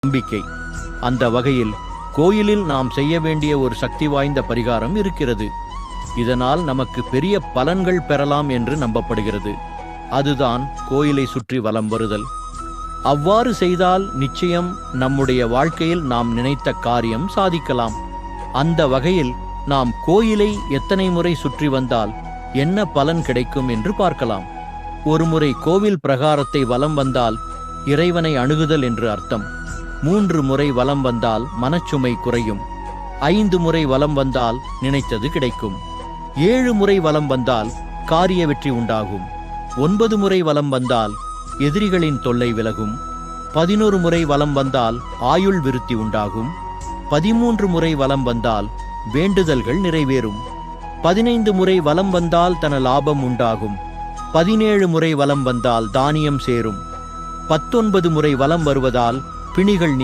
நம்பிக்கை. அந்த வகையில் கோயிலில் நாம் செய்ய வேண்டிய ஒரு சக்தி வாய்ந்த பரிகாரம் இருக்கிறது. இதனால் நமக்கு பெரிய பலன்கள் பெறலாம் என்று நம்பப்படுகிறது. அதுதான் கோயிலை சுற்றி வலம் வருதல். அவ்வாறு செய்தால் நிச்சயம் நம்முடைய வாழ்க்கையில் நாம் நினைத்த காரியம் சாதிக்கலாம். அந்த வகையில் நாம் கோயிலை எத்தனை முறை சுற்றி வந்தால் என்ன பலன் கிடைக்கும் என்று பார்க்கலாம். ஒருமுறை கோவில் பிரகாரத்தை வலம் வந்தால் இறைவனை அணுகுதல் என்று அர்த்தம். 3 முறை வலம் வந்தால் மனச்சுமை குறையும். 5 முறை வலம் வந்தால் நினைத்தது கிடைக்கும். 7 முறை வலம் வந்தால் காரிய வெற்றி உண்டாகும். 9 முறை வலம் வந்தால் எதிரிகளின் தொல்லை விலகும். 11 முறை வலம் வந்தால் ஆயுள் விருத்தி உண்டாகும். 13 முறை வலம் வந்தால் வேண்டுதல்கள் நிறைவேறும். 15 முறை வலம் வந்தால் தன லாபம் உண்டாகும். 17 முறை வலம் வந்தால் தானியம் சேரும். 19 முறை வலம் வருவதால் பிணிகள்